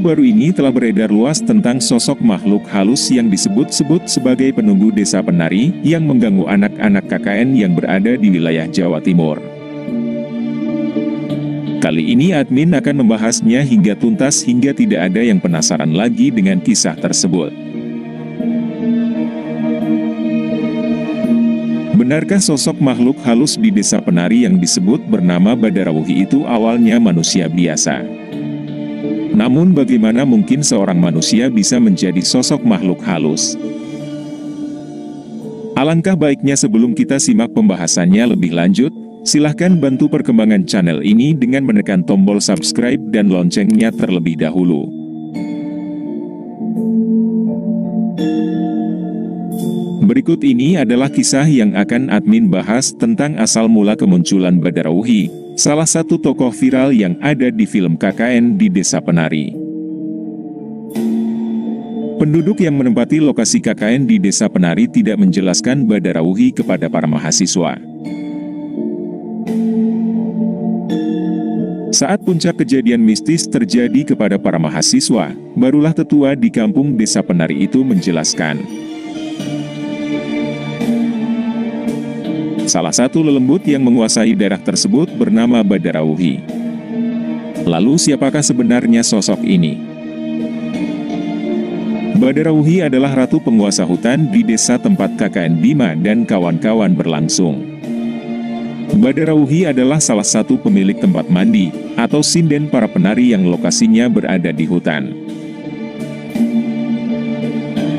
baru ini telah beredar luas tentang sosok makhluk halus yang disebut-sebut sebagai penunggu desa penari yang mengganggu anak-anak KKN yang berada di wilayah Jawa Timur. Kali ini admin akan membahasnya hingga tuntas hingga tidak ada yang penasaran lagi dengan kisah tersebut. Benarkah sosok makhluk halus di desa penari yang disebut bernama Badarawuhi itu awalnya manusia biasa? Namun bagaimana mungkin seorang manusia bisa menjadi sosok makhluk halus? Alangkah baiknya sebelum kita simak pembahasannya lebih lanjut, silahkan bantu perkembangan channel ini dengan menekan tombol subscribe dan loncengnya terlebih dahulu. Berikut ini adalah kisah yang akan admin bahas tentang asal mula kemunculan Badarawuhi, salah satu tokoh viral yang ada di film KKN di Desa Penari. Penduduk yang menempati lokasi KKN di Desa Penari tidak menjelaskan Badarawuhi kepada para mahasiswa. Saat puncak kejadian mistis terjadi kepada para mahasiswa, barulah tetua di kampung Desa Penari itu menjelaskan. Salah satu lelembut yang menguasai daerah tersebut bernama Badarawuhi. Lalu siapakah sebenarnya sosok ini? Badarawuhi adalah ratu penguasa hutan di desa tempat KKN Bima dan kawan-kawan berlangsung. Badarawuhi adalah salah satu pemilik tempat mandi, atau sinden para penari yang lokasinya berada di hutan.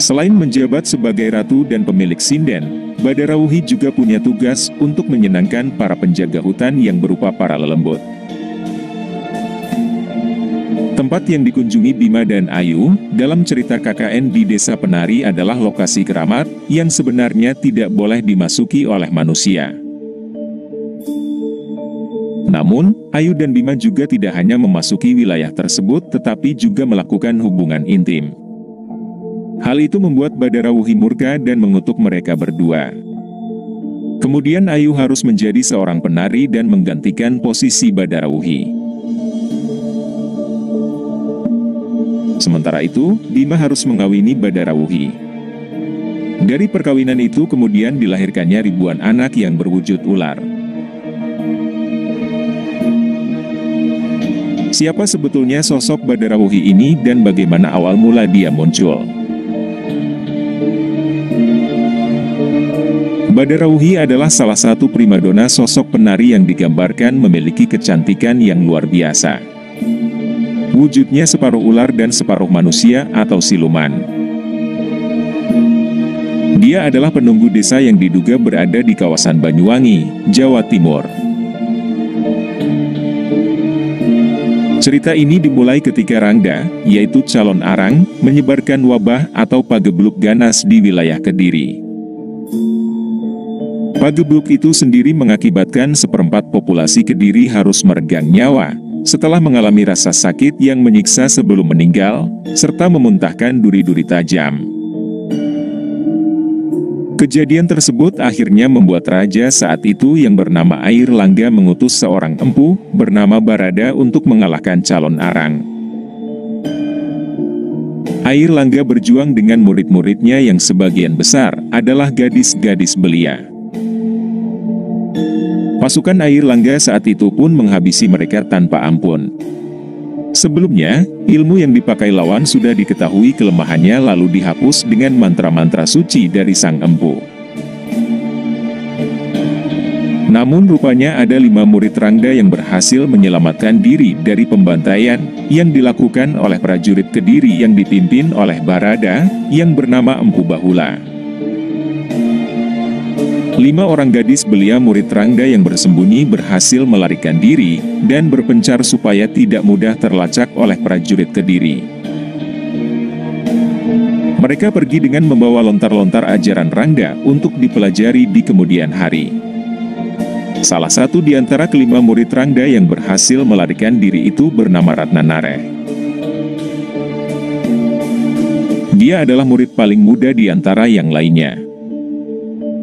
Selain menjabat sebagai ratu dan pemilik sinden, Badarawuhi juga punya tugas untuk menyenangkan para penjaga hutan yang berupa para lelembut. Tempat yang dikunjungi Bima dan Ayu dalam cerita KKN di Desa Penari adalah lokasi keramat yang sebenarnya tidak boleh dimasuki oleh manusia. Namun, Ayu dan Bima juga tidak hanya memasuki wilayah tersebut tetapi juga melakukan hubungan intim. Hal itu membuat Badarawuhi murka dan mengutuk mereka berdua. Kemudian Ayu harus menjadi seorang penari dan menggantikan posisi Badarawuhi. Sementara itu, Bima harus mengawini Badarawuhi. Dari perkawinan itu kemudian dilahirkannya ribuan anak yang berwujud ular. Siapa sebetulnya sosok Badarawuhi ini dan bagaimana awal mula dia muncul? Badarawuhi adalah salah satu primadona sosok penari yang digambarkan memiliki kecantikan yang luar biasa. Wujudnya separuh ular dan separuh manusia atau siluman. Dia adalah penunggu desa yang diduga berada di kawasan Banyuwangi, Jawa Timur. Cerita ini dimulai ketika Rangda, yaitu calon arang, menyebarkan wabah atau pagebluk ganas di wilayah Kediri. Pagebluk itu sendiri mengakibatkan seperempat populasi Kediri harus meregang nyawa, setelah mengalami rasa sakit yang menyiksa sebelum meninggal, serta memuntahkan duri-duri tajam. Kejadian tersebut akhirnya membuat raja saat itu yang bernama Air Langga mengutus seorang empu, bernama Barada untuk mengalahkan calon arang. Air Langga berjuang dengan murid-muridnya yang sebagian besar adalah gadis-gadis belia. Pasukan Air Langga saat itu pun menghabisi mereka tanpa ampun. Sebelumnya, ilmu yang dipakai lawan sudah diketahui kelemahannya lalu dihapus dengan mantra-mantra suci dari sang empu. Namun rupanya ada 5 murid Rangda yang berhasil menyelamatkan diri dari pembantaian yang dilakukan oleh prajurit Kediri yang dipimpin oleh Barada yang bernama Empu Bahula. 5 orang gadis belia murid Rangda yang bersembunyi berhasil melarikan diri dan berpencar supaya tidak mudah terlacak oleh prajurit Kediri. Mereka pergi dengan membawa lontar-lontar ajaran Rangda untuk dipelajari di kemudian hari. Salah satu di antara kelima murid Rangda yang berhasil melarikan diri itu bernama Ratna Nareh. Dia adalah murid paling muda di antara yang lainnya.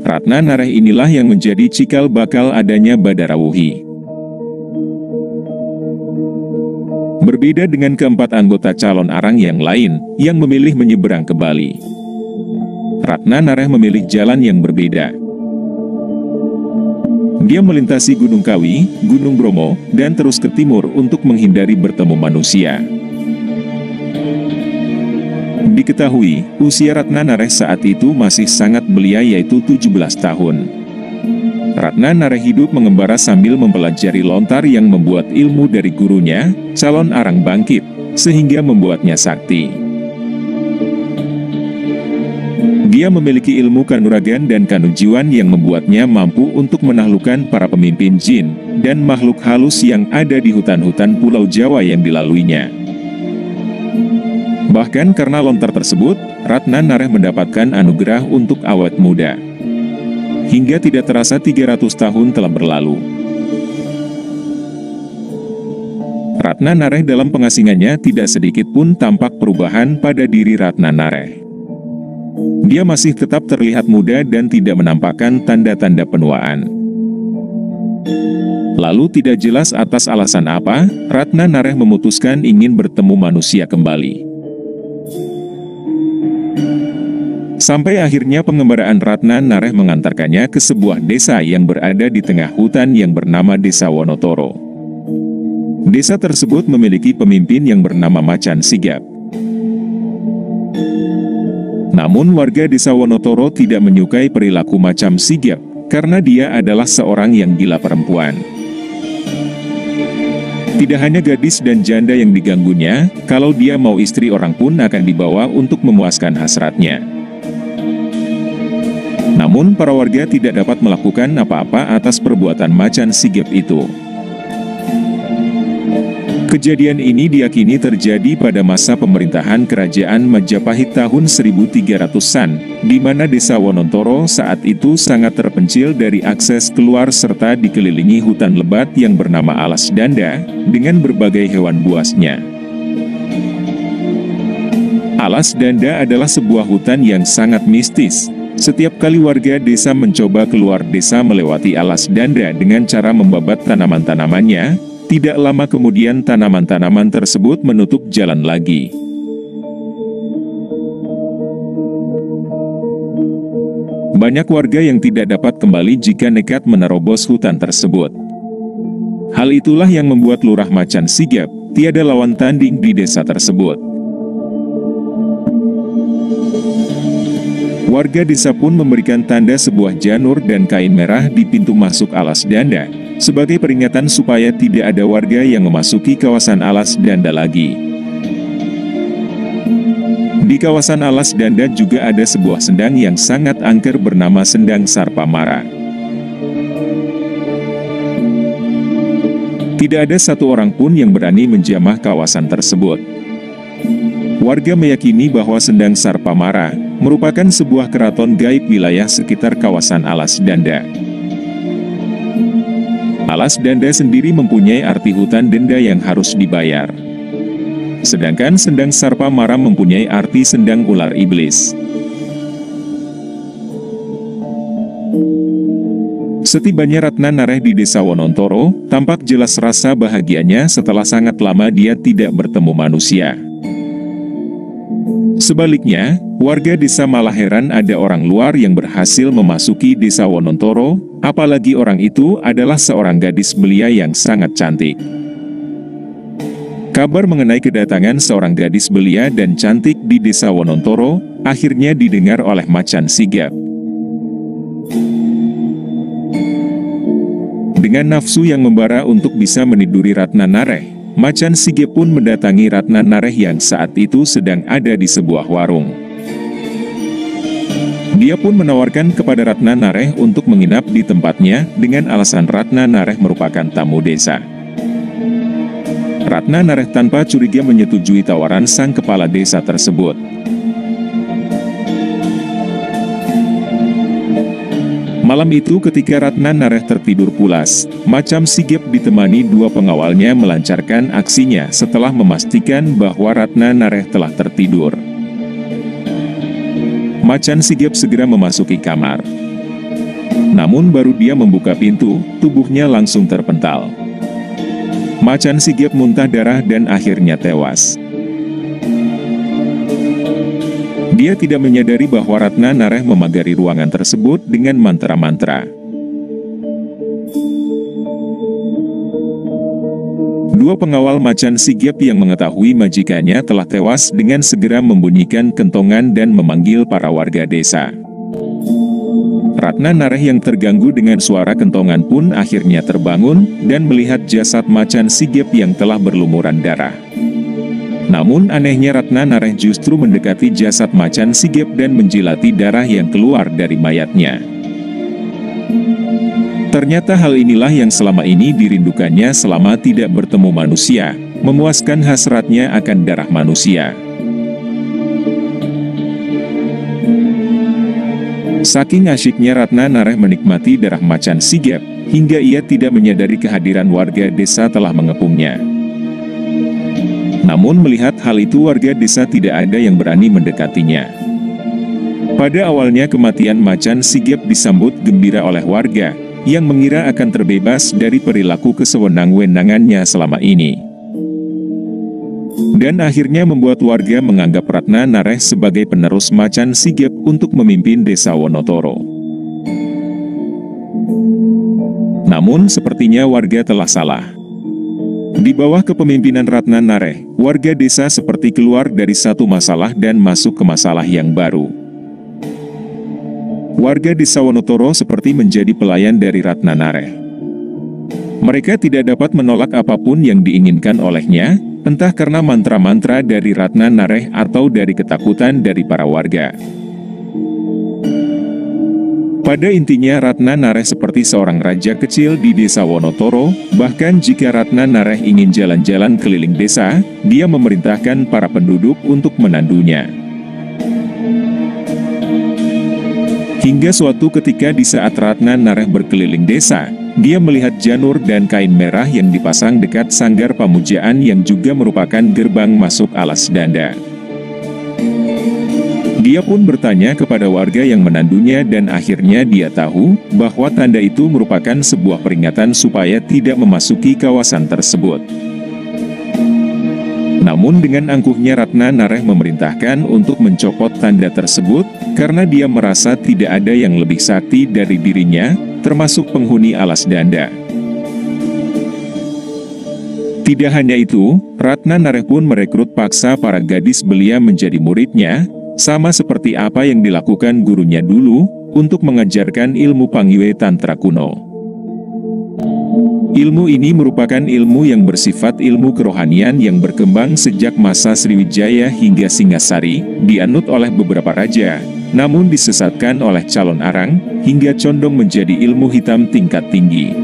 Ratna Nareh inilah yang menjadi cikal bakal adanya Badarawuhi. Berbeda dengan keempat anggota calon arang yang lain, yang memilih menyeberang ke Bali, Ratna Nareh memilih jalan yang berbeda. Dia melintasi Gunung Kawi, Gunung Bromo, dan terus ke timur untuk menghindari bertemu manusia. Diketahui, usia Ratna Nareh saat itu masih sangat belia, yaitu 17 tahun. Ratna Nareh hidup mengembara sambil mempelajari lontar yang membuat ilmu dari gurunya, calon arang bangkit, sehingga membuatnya sakti. Dia memiliki ilmu kanuragan dan kanujiwan yang membuatnya mampu untuk menaklukkan para pemimpin jin dan makhluk halus yang ada di hutan-hutan Pulau Jawa yang dilaluinya. Bahkan karena lontar tersebut, Ratna Nareh mendapatkan anugerah untuk awet muda. Hingga tidak terasa 300 tahun telah berlalu. Ratna Nareh dalam pengasingannya tidak sedikit pun tampak perubahan pada diri Ratna Nareh. Dia masih tetap terlihat muda dan tidak menampakkan tanda-tanda penuaan. Lalu tidak jelas atas alasan apa, Ratna Nareh memutuskan ingin bertemu manusia kembali. Sampai akhirnya pengembaraan Ratna Nareh mengantarkannya ke sebuah desa yang berada di tengah hutan yang bernama Desa Wonotoro. Desa tersebut memiliki pemimpin yang bernama Macan Sigap. Namun warga Desa Wonotoro tidak menyukai perilaku Macan Sigap, karena dia adalah seorang yang gila perempuan. Tidak hanya gadis dan janda yang diganggunya, kalau dia mau istri orang pun akan dibawa untuk memuaskan hasratnya. Namun para warga tidak dapat melakukan apa-apa atas perbuatan Macan Sigap itu. Kejadian ini diyakini terjadi pada masa pemerintahan Kerajaan Majapahit tahun 1300-an, di mana Desa Wonotoro saat itu sangat terpencil dari akses keluar serta dikelilingi hutan lebat yang bernama Alas Danda, dengan berbagai hewan buasnya. Alas Danda adalah sebuah hutan yang sangat mistis. Setiap kali warga desa mencoba keluar desa melewati Alas Danda dengan cara membabat tanaman-tanamannya, tidak lama kemudian tanaman-tanaman tersebut menutup jalan lagi. Banyak warga yang tidak dapat kembali jika nekat menerobos hutan tersebut. Hal itulah yang membuat Lurah Macan Sigap tiada lawan tanding di desa tersebut. Warga desa pun memberikan tanda sebuah janur dan kain merah di pintu masuk Alas Danda, sebagai peringatan supaya tidak ada warga yang memasuki kawasan Alas Danda lagi. Di kawasan Alas Danda juga ada sebuah sendang yang sangat angker bernama Sendang Sarpamara. Tidak ada satu orang pun yang berani menjamah kawasan tersebut. Warga meyakini bahwa Sendang Sarpamara merupakan sebuah keraton gaib wilayah sekitar kawasan Alas Danda. Alas Danda sendiri mempunyai arti hutan denda yang harus dibayar. Sedangkan Sendang Sarpamara mempunyai arti sendang ular iblis. Setibanya Ratna Nareh di Desa Wonotoro, tampak jelas rasa bahagianya setelah sangat lama dia tidak bertemu manusia. Sebaliknya, warga desa malah heran ada orang luar yang berhasil memasuki Desa Wonotoro, apalagi orang itu adalah seorang gadis belia yang sangat cantik. Kabar mengenai kedatangan seorang gadis belia dan cantik di Desa Wonotoro akhirnya didengar oleh Macan Sigap. Dengan nafsu yang membara untuk bisa meniduri Ratna Nareh, Macan Sigap pun mendatangi Ratna Nareh yang saat itu sedang ada di sebuah warung. Dia pun menawarkan kepada Ratna Nareh untuk menginap di tempatnya dengan alasan Ratna Nareh merupakan tamu desa. Ratna Nareh tanpa curiga menyetujui tawaran sang kepala desa tersebut. Malam itu ketika Ratna Nareh tertidur pulas, Macan Sigap ditemani dua pengawalnya melancarkan aksinya setelah memastikan bahwa Ratna Nareh telah tertidur. Macan Sigap segera memasuki kamar. Namun baru dia membuka pintu, tubuhnya langsung terpental. Macan Sigep muntah darah dan akhirnya tewas. Dia tidak menyadari bahwa Ratna Nareh memagari ruangan tersebut dengan mantra-mantra. Dua pengawal Macan Sigep yang mengetahui majikannya telah tewas dengan segera membunyikan kentongan dan memanggil para warga desa. Ratna Nareh yang terganggu dengan suara kentongan pun akhirnya terbangun dan melihat jasad Macan Sigep yang telah berlumuran darah. Namun anehnya Ratna Nareh justru mendekati jasad Macan Sigep dan menjilati darah yang keluar dari mayatnya. Ternyata hal inilah yang selama ini dirindukannya selama tidak bertemu manusia, memuaskan hasratnya akan darah manusia. Saking asyiknya Ratna Nareh menikmati darah Macan Sigep, hingga ia tidak menyadari kehadiran warga desa telah mengepungnya. Namun melihat hal itu warga desa tidak ada yang berani mendekatinya. Pada awalnya kematian Macan Sigep disambut gembira oleh warga, yang mengira akan terbebas dari perilaku kesewenang-wenangannya selama ini. Dan akhirnya membuat warga menganggap Ratna Nareh sebagai penerus Macan Sigep untuk memimpin desa Wonotoro. Namun sepertinya warga telah salah. Di bawah kepemimpinan Ratna Nareh, warga desa seperti keluar dari satu masalah dan masuk ke masalah yang baru. Warga desa Wonotoro seperti menjadi pelayan dari Ratna Nareh. Mereka tidak dapat menolak apapun yang diinginkan olehnya, entah karena mantra-mantra dari Ratna Nareh atau dari ketakutan dari para warga. Pada intinya Ratna Nareh seperti seorang raja kecil di desa Wonotoro, bahkan jika Ratna Nareh ingin jalan-jalan keliling desa, dia memerintahkan para penduduk untuk menandunya. Hingga suatu ketika di saat Ratna Nareh berkeliling desa, dia melihat janur dan kain merah yang dipasang dekat sanggar pamujaan yang juga merupakan gerbang masuk alas danda. Dia pun bertanya kepada warga yang menandunya dan akhirnya dia tahu bahwa tanda itu merupakan sebuah peringatan supaya tidak memasuki kawasan tersebut. Namun dengan angkuhnya Ratna Nareh memerintahkan untuk mencopot tanda tersebut, karena dia merasa tidak ada yang lebih sakti dari dirinya, termasuk penghuni alas danda. Tidak hanya itu, Ratna Nareh pun merekrut paksa para gadis belia menjadi muridnya, sama seperti apa yang dilakukan gurunya dulu, untuk mengajarkan ilmu Panghiwe Tantra kuno. Ilmu ini merupakan ilmu yang bersifat ilmu kerohanian yang berkembang sejak masa Sriwijaya hingga Singasari, dianut oleh beberapa raja, namun disesatkan oleh calon arang, hingga condong menjadi ilmu hitam tingkat tinggi.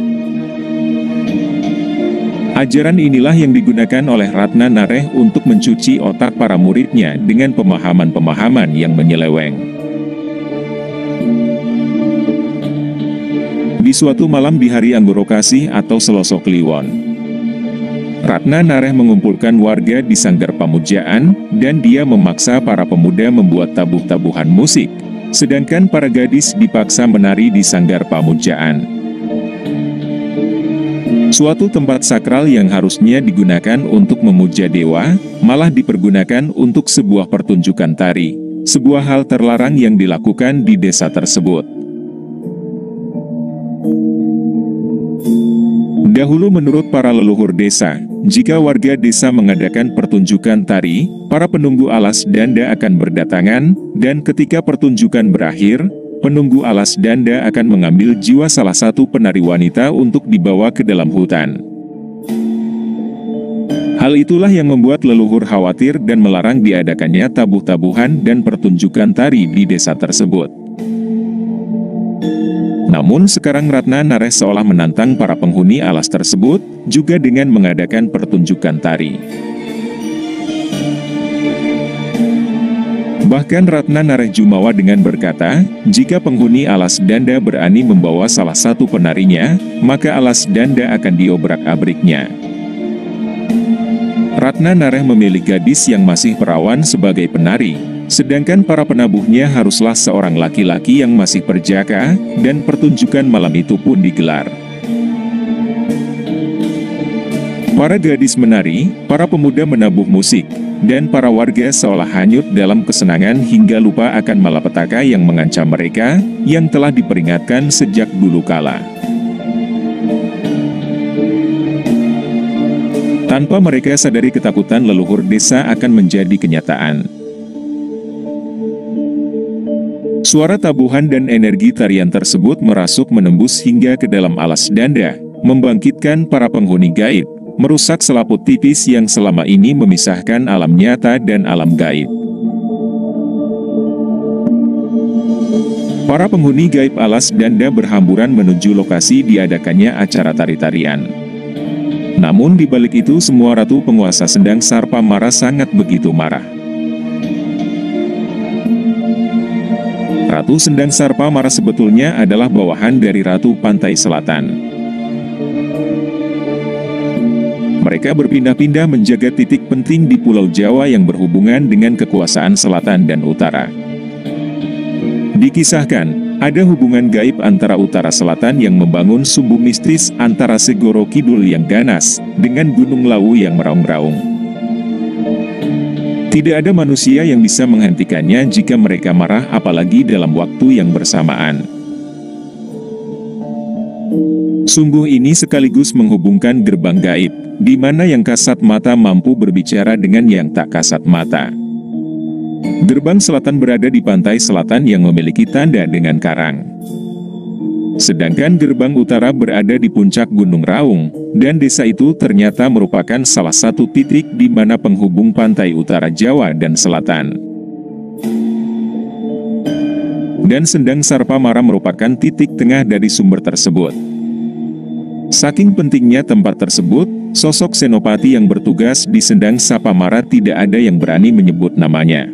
Ajaran inilah yang digunakan oleh Ratna Nareh untuk mencuci otak para muridnya dengan pemahaman-pemahaman yang menyeleweng. Di suatu malam di hari Anggoro Kasih atau Selasa Kliwon, Ratna Nareh mengumpulkan warga di sanggar pamujaan, dan dia memaksa para pemuda membuat tabuh-tabuhan musik, sedangkan para gadis dipaksa menari di sanggar pamujaan. Suatu tempat sakral yang harusnya digunakan untuk memuja dewa, malah dipergunakan untuk sebuah pertunjukan tari, sebuah hal terlarang yang dilakukan di desa tersebut. Dahulu menurut para leluhur desa, jika warga desa mengadakan pertunjukan tari, para penunggu alas danda akan berdatangan, dan ketika pertunjukan berakhir, penunggu alas danda akan mengambil jiwa salah satu penari wanita untuk dibawa ke dalam hutan. Hal itulah yang membuat leluhur khawatir dan melarang diadakannya tabuh-tabuhan dan pertunjukan tari di desa tersebut. Namun sekarang Ratna Nareh seolah menantang para penghuni alas tersebut, juga dengan mengadakan pertunjukan tari. Bahkan Ratna Nareh jumawa dengan berkata, jika penghuni alas danda berani membawa salah satu penarinya, maka alas danda akan diobrak-abriknya. Ratna Nareh memilih gadis yang masih perawan sebagai penari, sedangkan para penabuhnya haruslah seorang laki-laki yang masih perjaka, dan pertunjukan malam itu pun digelar. Para gadis menari, para pemuda menabuh musik, dan para warga seolah hanyut dalam kesenangan hingga lupa akan malapetaka yang mengancam mereka, yang telah diperingatkan sejak dulu kala. Tanpa mereka sadari, ketakutan leluhur desa akan menjadi kenyataan. Suara tabuhan dan energi tarian tersebut merasuk menembus hingga ke dalam alas danda, membangkitkan para penghuni gaib, merusak selaput tipis yang selama ini memisahkan alam nyata dan alam gaib. Para penghuni gaib alas danda berhamburan menuju lokasi diadakannya acara tari-tarian. Namun di balik itu semua, ratu penguasa Sendang Sarpa Mara sangat begitu marah. Ratu Sendang Sarpa Mara sebetulnya adalah bawahan dari Ratu Pantai Selatan. Mereka berpindah-pindah menjaga titik penting di Pulau Jawa yang berhubungan dengan kekuasaan selatan dan utara. Dikisahkan, ada hubungan gaib antara utara selatan yang membangun sumbu mistis antara Segoro Kidul yang ganas, dengan Gunung Lawu yang meraung-raung. Tidak ada manusia yang bisa menghentikannya jika mereka marah, apalagi dalam waktu yang bersamaan. Sumbu ini sekaligus menghubungkan gerbang gaib, di mana yang kasat mata mampu berbicara dengan yang tak kasat mata. Gerbang selatan berada di pantai selatan yang memiliki tanda dengan karang. Sedangkan gerbang utara berada di puncak Gunung Raung, dan desa itu ternyata merupakan salah satu titik di mana penghubung pantai utara Jawa dan selatan. Dan Sendang Sarpa Mara merupakan titik tengah dari sumber tersebut. Saking pentingnya tempat tersebut, sosok senopati yang bertugas di Sendang Sarpa Mara tidak ada yang berani menyebut namanya.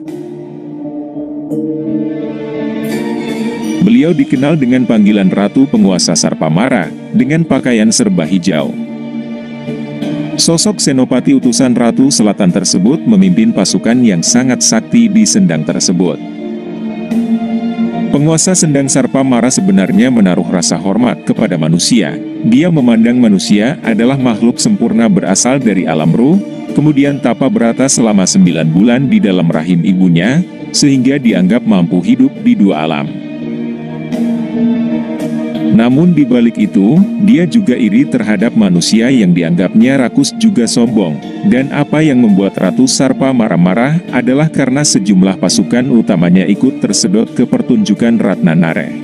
Beliau dikenal dengan panggilan Ratu Penguasa Sarpa Mara, dengan pakaian serba hijau. Sosok senopati utusan Ratu Selatan tersebut memimpin pasukan yang sangat sakti di Sendang tersebut. Penguasa Sendang Sarpa Mara sebenarnya menaruh rasa hormat kepada manusia. Dia memandang manusia adalah makhluk sempurna berasal dari alam ruh, kemudian tapa berata selama 9 bulan di dalam rahim ibunya, sehingga dianggap mampu hidup di dua alam. Namun di balik itu, dia juga iri terhadap manusia yang dianggapnya rakus juga sombong. Dan apa yang membuat Ratu Sarpa marah-marah adalah karena sejumlah pasukan utamanya ikut tersedot ke pertunjukan Ratna Nareh.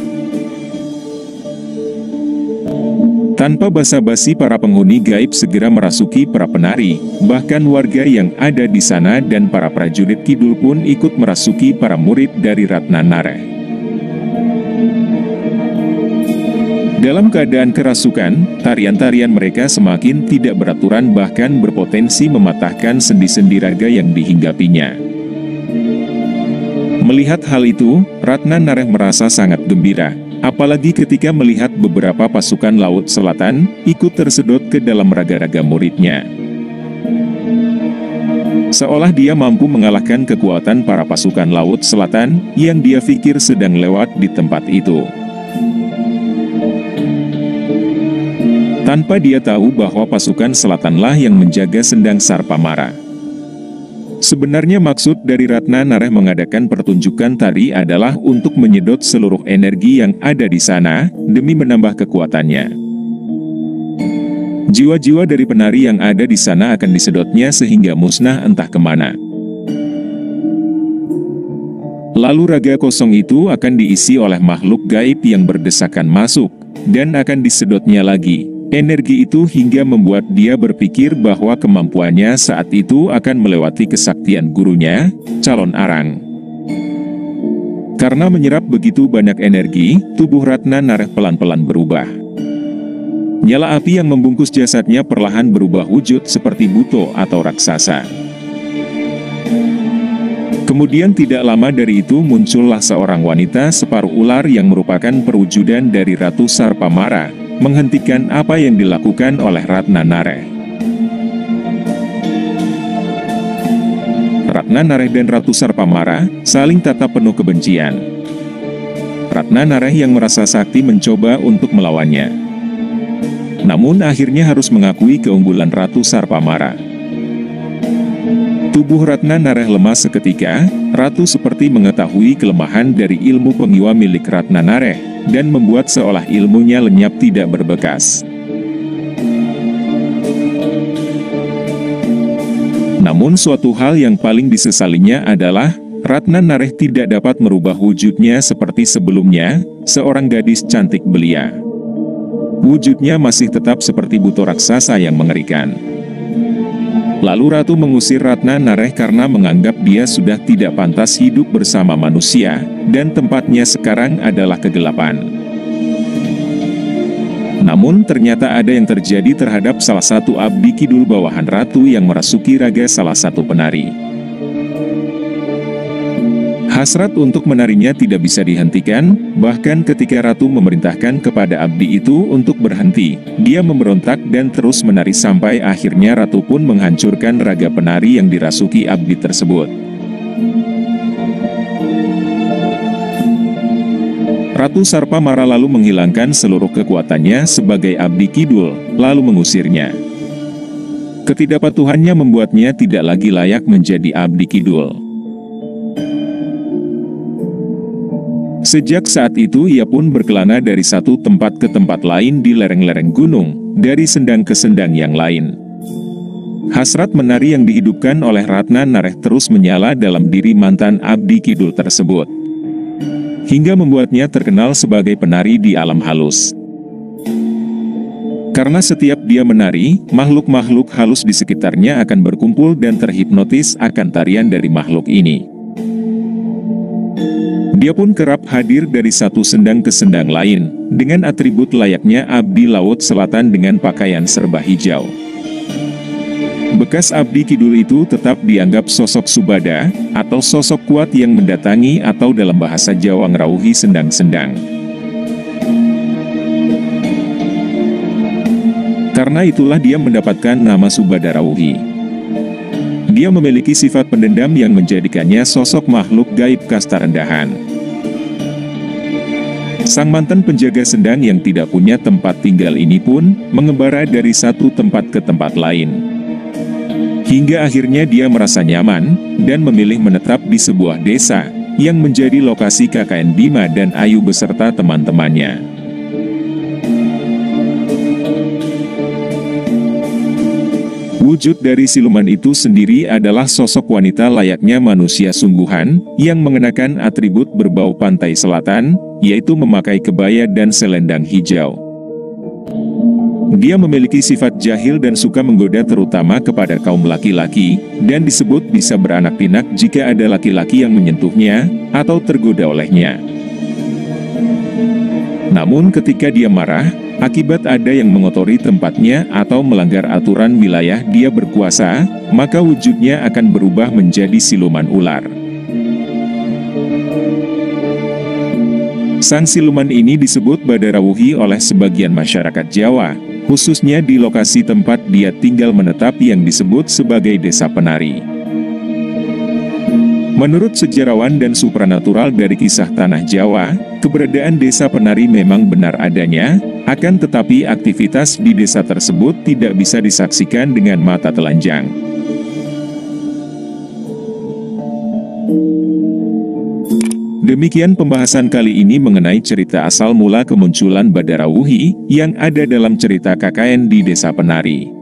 Tanpa basa-basi, para penghuni gaib segera merasuki para penari, bahkan warga yang ada di sana dan para prajurit kidul pun ikut merasuki para murid dari Ratna Nareh. Dalam keadaan kerasukan, tarian-tarian mereka semakin tidak beraturan, bahkan berpotensi mematahkan sendi-sendi raga yang dihinggapinya. Melihat hal itu, Ratna Nareh merasa sangat gembira, apalagi ketika melihat beberapa pasukan Laut Selatan ikut tersedot ke dalam raga-raga muridnya. Seolah dia mampu mengalahkan kekuatan para pasukan Laut Selatan yang dia pikir sedang lewat di tempat itu. Tanpa dia tahu bahwa pasukan selatanlah yang menjaga Sendang Sarpa Mara. Sebenarnya maksud dari Ratna Nareh mengadakan pertunjukan tari adalah untuk menyedot seluruh energi yang ada di sana, demi menambah kekuatannya. Jiwa-jiwa dari penari yang ada di sana akan disedotnya sehingga musnah entah kemana. Lalu raga kosong itu akan diisi oleh makhluk gaib yang berdesakan masuk, dan akan disedotnya lagi. Energi itu hingga membuat dia berpikir bahwa kemampuannya saat itu akan melewati kesaktian gurunya, calon arang. Karena menyerap begitu banyak energi, tubuh Ratna Nareh pelan-pelan berubah. Nyala api yang membungkus jasadnya perlahan berubah wujud seperti buto atau raksasa. Kemudian tidak lama dari itu muncullah seorang wanita separuh ular yang merupakan perwujudan dari Ratu Sarpa Mara, menghentikan apa yang dilakukan oleh Ratna Nareh. Ratna Nareh dan Ratu Sarpa Mara saling tatap penuh kebencian. Ratna Nareh yang merasa sakti mencoba untuk melawannya. Namun akhirnya harus mengakui keunggulan Ratu Sarpamara. Tubuh Ratna Nareh lemas seketika. Ratu seperti mengetahui kelemahan dari ilmu pengiwa milik Ratna Nareh, dan membuat seolah ilmunya lenyap tidak berbekas. Namun suatu hal yang paling disesalinya adalah, Ratna Nareh tidak dapat merubah wujudnya seperti sebelumnya, seorang gadis cantik belia. Wujudnya masih tetap seperti buto raksasa yang mengerikan. Lalu Ratu mengusir Ratna Nareh karena menganggap dia sudah tidak pantas hidup bersama manusia, dan tempatnya sekarang adalah kegelapan. Namun ternyata ada yang terjadi terhadap salah satu abdi kidul bawahan Ratu yang merasuki raga salah satu penari. Hasrat untuk menarinya tidak bisa dihentikan, bahkan ketika Ratu memerintahkan kepada abdi itu untuk berhenti, dia memberontak dan terus menari sampai akhirnya Ratu pun menghancurkan raga penari yang dirasuki abdi tersebut. Ratu Sarpamara lalu menghilangkan seluruh kekuatannya sebagai abdi kidul, lalu mengusirnya. Ketidakpatuhannya membuatnya tidak lagi layak menjadi abdi kidul. Sejak saat itu ia pun berkelana dari satu tempat ke tempat lain di lereng-lereng gunung, dari sendang ke sendang yang lain. Hasrat menari yang dihidupkan oleh Ratna Nareh terus menyala dalam diri mantan abdi kidul tersebut, hingga membuatnya terkenal sebagai penari di alam halus. Karena setiap dia menari, makhluk-makhluk halus di sekitarnya akan berkumpul dan terhipnotis akan tarian dari makhluk ini. Dia pun kerap hadir dari satu sendang ke sendang lain, dengan atribut layaknya abdi laut selatan dengan pakaian serba hijau. Bekas abdi kidul itu tetap dianggap sosok subada, atau sosok kuat yang mendatangi atau dalam bahasa Jawa ngerauhi sendang-sendang. Karena itulah dia mendapatkan nama Subada Rauhi. Dia memiliki sifat pendendam yang menjadikannya sosok makhluk gaib kasta rendahan. Sang mantan penjaga sendang yang tidak punya tempat tinggal ini pun mengembara dari satu tempat ke tempat lain. Hingga akhirnya dia merasa nyaman, dan memilih menetap di sebuah desa, yang menjadi lokasi KKN Bima dan Ayu beserta teman-temannya. Wujud dari siluman itu sendiri adalah sosok wanita layaknya manusia sungguhan, yang mengenakan atribut berbau pantai selatan, yaitu memakai kebaya dan selendang hijau. Dia memiliki sifat jahil dan suka menggoda terutama kepada kaum laki-laki, dan disebut bisa beranak pinak jika ada laki-laki yang menyentuhnya, atau tergoda olehnya. Namun ketika dia marah, akibat ada yang mengotori tempatnya atau melanggar aturan wilayah dia berkuasa, maka wujudnya akan berubah menjadi siluman ular. Sang siluman ini disebut Badarawuhi oleh sebagian masyarakat Jawa, khususnya di lokasi tempat dia tinggal menetap yang disebut sebagai Desa Penari. Menurut sejarawan dan supranatural dari kisah Tanah Jawa, keberadaan Desa Penari memang benar adanya, akan tetapi aktivitas di desa tersebut tidak bisa disaksikan dengan mata telanjang. Demikian pembahasan kali ini mengenai cerita asal mula kemunculan Badarawuhi yang ada dalam cerita KKN di Desa Penari.